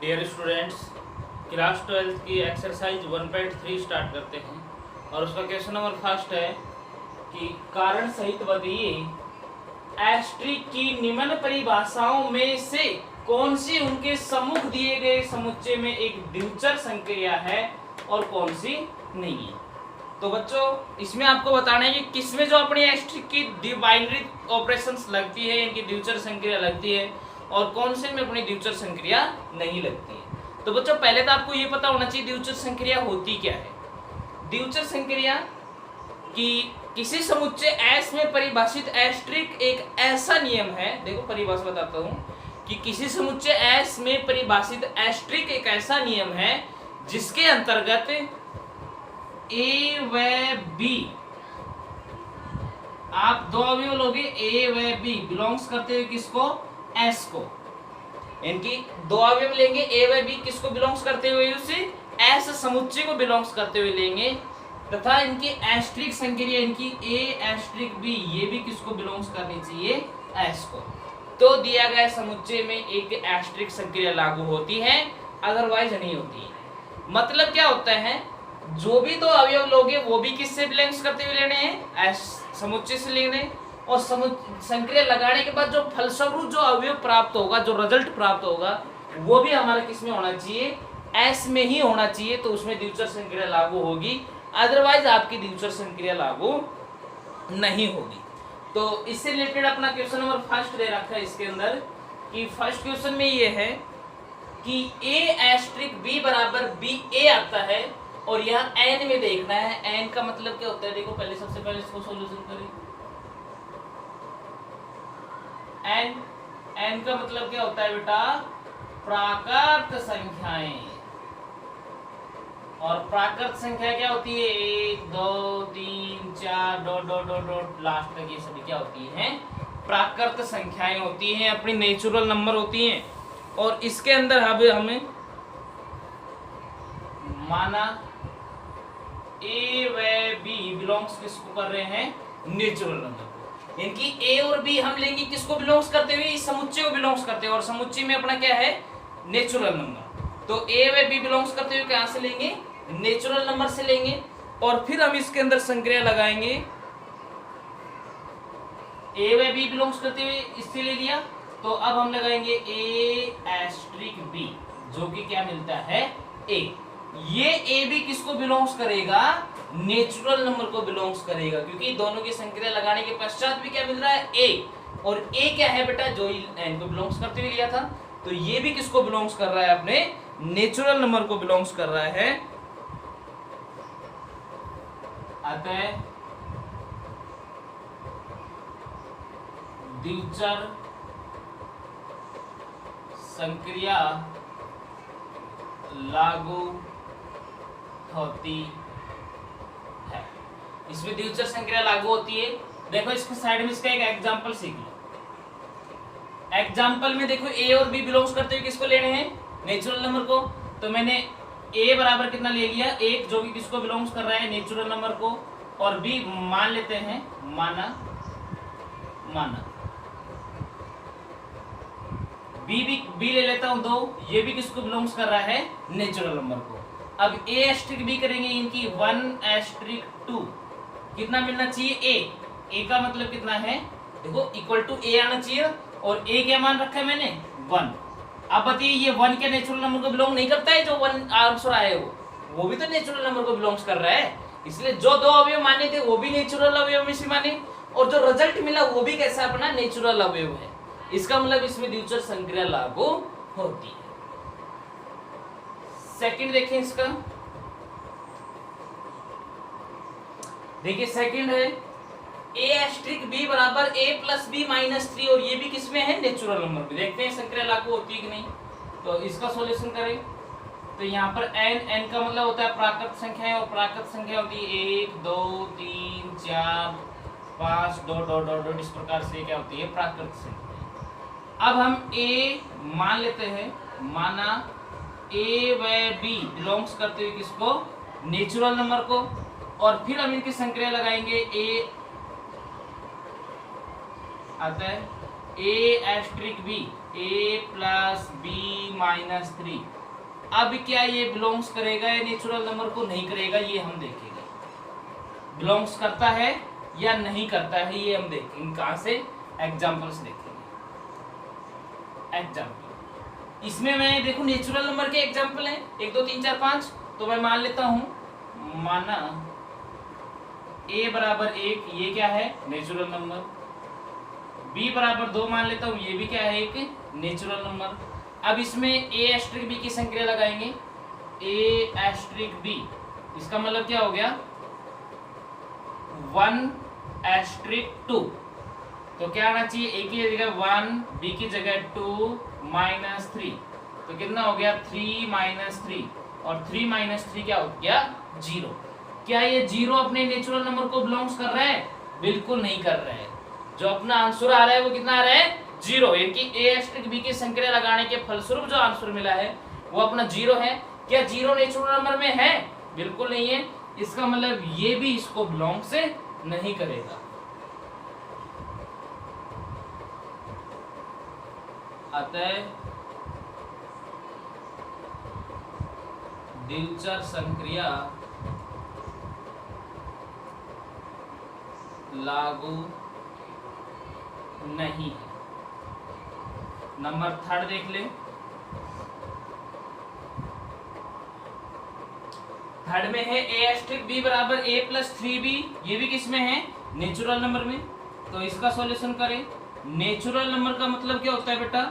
Dear students, class 12 की exercise 1.3 start करते हैं और उसका क्वेश्चन नंबर फर्स्ट है कि कारण सहित बताइए एस्ट्रिक की निम्न परिभाषाओं में से कौन सी उनके सम्मुख दिए गए समुच्चय में एक द्विचर संक्रिया है और कौन सी नहीं है। तो बच्चों इसमें आपको बताना है कि किसमें जो अपनी एस्ट्रिक की बाइनरी ऑपरेशंस लगती है, इनकी द्विचर संक्रिया लगती है और कौन से में अपनी द्विचर संक्रिया नहीं लगती है। तो बच्चों पहले तो आपको ये पता होना चाहिए द्विचर संक्रिया होती क्या है। द्विचर संक्रिया कि किसी समुच्चय S में परिभाषित एस्ट्रिक एक ऐसा नियम है, देखो परिभाषा बताता हूं कि किसी समुच्चय S में परिभाषित एस्ट्रिक एक ऐसा नियम है जिसके अंतर्गत A व B, आप दो अवयव लोगे A व B बिलोंग्स करते हुए किसको? S को। इनकी दो अवयव लेंगे A व B, किसको बिलोंग्स करते हुए? उसे S समुच्चय को बिलोंग्स करते हुए लेंगे तथा इनकी एस्ट्रिक संक्रिया इनकी A एस्ट्रिक B ये भी किसको बिलोंग्स करनी चाहिए? S को। तो दिया गया समुच्चय में एक एस्ट्रिक संक्रिया लागू होती है, अदरवाइज नहीं होती है। मतलब क्या होता है, जो भी दो अवयव लोगे वो भी किससे बिलोंग्स करते हुए लेने हैं? समुच्चय से लेने, और संक्रिया लगाने के बाद जो फलस्वरूप जो अवयव प्राप्त होगा, जो रिजल्ट प्राप्त होगा वो भी हमारा किसमें होना चाहिए? S में ही होना चाहिए। तो उसमें द्विचर संक्रिया लागू होगी, अदरवाइज आपकी द्विचर संक्रिया लागू नहीं होगी। तो इससे रिलेटेड अपना क्वेश्चन नंबर फर्स्ट दे रखा है इसके अंदर कि फर्स्ट क्वेश्चन में ये है कि A एस्ट्रिक B बराबर BA आता है और यहाँ n में देखना है। n का मतलब क्या होता है? देखो पहले सबसे पहले इसको सॉल्यूशन करें। n का मतलब क्या होता है बेटा? प्राकृत संख्याएं। और प्राकृत संख्या क्या होती है? 1 2 3 4 dot dot dot dot last तक ये सभी क्या होती हैं? प्राकृत संख्याएं होती हैं, अपनी नेचुरल नंबर होती हैं। और इसके अंदर हमें माना A व B बिलोंग्स किसको कर रहे हैं? नेचुरल नंबर को। इनकी A और B हम लेंगे किसको बिलोंग्स करते हुए? इस समुच्चय को बिलोंग्स करते हुए, और समुच्चय में अपना क्या है? Natural number. तो A व B बिलोंग्स करते हुए कहां से लेंगे? नेचुरल नंबर से लेंगे। और फिर हम इसके अंदर संक्रिया लगाएंगे। A व B बिलोंग्स करते हुए इससे ले लिया, तो अब हम लगाएंगे A एस्ट्रिक B, जो कि क्या मिलता है? A। ये A भी किसको बिलोंग्स करेगा? नेचुरल नंबर को बिलोंग्स करेगा, क्योंकि दोनों की संक्रिया लगाने के पश्चात भी क्या मिल रहा है? A। और A क्या है बेटा? जो n को बिलोंग्स करते हुए लिया था, तो ये भी किसको बिलोंग्स कर रहा है? अपने नेचुरल नंबर को बिलोंग्स कर रहा है। अतः द्विचर संक्रिया लागू होती है। इसमें द्विचर संक्रिया लागू होती है। देखो इसके साइड में इसका एक एग्जांपल सीख लो। एग्जांपल में देखो A और B बिलोंग्स करते हुए किसको लेने हैं? नेचुरल नंबर को। तो मैंने A बराबर कितना ले लिया? 1, जो कि किसको बिलोंग्स कर रहा है? नेचुरल नंबर को। और B मान लेते हैं, माना B ले लेता हूं 2, ये भी किसको बिलोंग्स कर रहा है? नेचुरल नंबर को। अब A एस्ट्रिक B करेंगे, इनकी 1 एस्ट्रिक 2 कितना मिलना चाहिए? A का मतलब कितना है? देखो इक्वल टू A आना चाहिए, और A क्या मान रखा है मैंने? 1। अब बताइए ये 1 के नेचुरल नंबर को बिलोंग नहीं करता है? जो 1 आंसर आए वो भी तो नेचुरल नंबर को बिलोंग्स कर रहा है। इसलिए जो दो अवयव माने थे वो भी नेचुरल अवयव में से माने, और जो रिजल्ट मिला वो भी कैसा? अपना नेचुरल अवयव है। इसका मतलब इसमें द्विचर संक्रिया लागू होती है। सेकंड देखें इसका, देखिए सेकंड है A एस्ट्रिक B बराबर A प्लस B माइनस 3, और ये भी किसमें है? नेचुरल नंबर में। देखते हैं संक्रिया लागू होती है कि नहीं। तो इसका सॉल्यूशन करें तो यहाँ पर n का मतलब होता है प्राकृत संख्याएं, और प्राकृत संख्या होती है 1 2 3 4 5 डॉट डॉट डॉट डॉट, इस प्रकार से क्या होती है? प्राकृत संख्या। अब हम A मान लेते हैं, माना A व B बिलोंग्स करते हुए किसको? नेचुरल नंबर को। और फिर हम इनकी संक्रिया लगाएंगे। A आता है A asterisk B, A plus B -3। अब क्या ये बिलोंग्स करेगा या नेचुरल नंबर को नहीं करेगा, ये हम देखेंगे। बिलोंग्स करता है या नहीं करता है ये हम देखेंगे। कहां से? एग्जांपल्स देखेंगे। एग्जांपल इसमें मैं देखो नेचुरल नंबर के एग्जांपल हैं 1 2 3 4 5। तो मैं मान लेता हूं, माना a बराबर 1, ये क्या है? Natural number. b बराबर 2 मान लेता हूं, ये भी क्या है? एक नेचुरल नंबर। अब इसमें a एस्ट्रिक b की संक्रिया लगाएंगे, a एस्ट्रिक b, इसका मतलब क्या हो गया? 1 एस्ट्रिक 2। तो क्या आना चाहिए? a की जगह 1, b की जगह 2 -3। तो कितना हो गया? 3 -3, और 3 -3 क्या हो गया? 0। क्या ये 0 अपने नेचुरल नंबर को बिलोंग्स कर रहा है? बिल्कुल नहीं कर रहा है। जो अपना आंसर आ रहा है वो कितना आ रहा है? 0। यानी a एस्ट्रिक b की संक्रिया लगाने के फलस्वरूप जो आंसर मिला है वो अपना 0 है। क्या 0 नेचुरल नंबर में है? बिल्कुल नहीं है। इसका मतलब ये भी इसको बिलोंग से नहीं करेगा। अतः दिलचर संक्रिया लागू नहीं है। नंबर 3 देख ले। थर्ड में है a एस्ट्रिक b बराबर a प्लस 3b। ये भी किस में है? नेचुरल नंबर में। तो इसका सॉल्यूशन करें। नेचुरल नंबर का मतलब क्या होता है बेटा?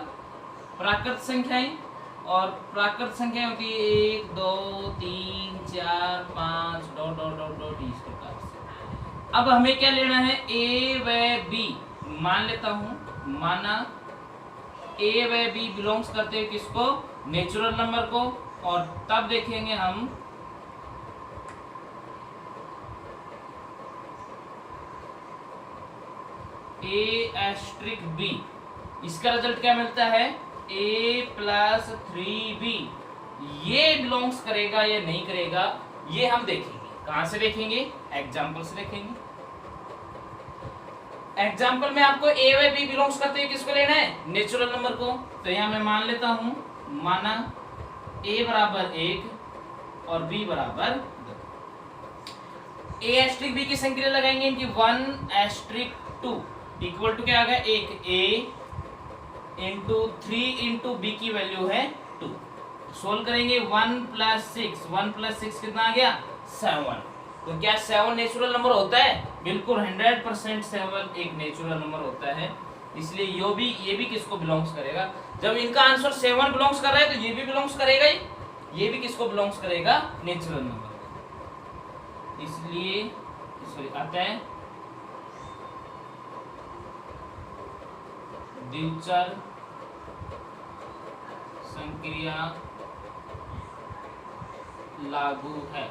प्राकृत संख्याएं, और प्राकृत संख्याएं होती है 1 2 3 4 5 डॉट डॉट डॉट डॉट इस प्रकार से। अब हमें क्या लेना है? a व b। मान लेता हूं, माना a व b बिलोंग्स करते हैं किसको? नेचुरल नंबर को। और तब देखेंगे हम a एस्ट्रिक b, इसका रिजल्ट क्या मिलता है? a plus 3b। ये बिलोंग्स करेगा या नहीं करेगा ये हम देखेंगे। कहां से देखेंगे? एग्जाम्पल से देखेंगे। एग्जाम्पल में आपको a व b बिलोंग्स करते हैं किसको लेना है? नेचुरल नंबर को। तो यहां मैं मान लेता हूं, माना a बराबर 1 और b बराबर 2। a एस्ट्रिक b की संक्रिया लगाएंगे, इनकी 1 एस्ट्रिक 2 इक्वल टू क्या आ गया? 1a इंटू 3 इंटू b की वैल्यू है 2। सोल्व करेंगे 1 प्लस 6 कितना आ गया? 7। तो क्या 7 नेचुरल नंबर होता है? बिल्कुल 100% 7 एक नेचुरल नंबर होता है। इसलिए ये भी किसको बिलोंग्स करेगा? जब इनका आंसर 7 बिलोंग्स कर रहा है तो ये भी बिलोंग्स करेगा ही। ये भी किसको बिलोंग्स करेगा? Natural number. इसलिए आता है दिलचर संक्रिया लागू है।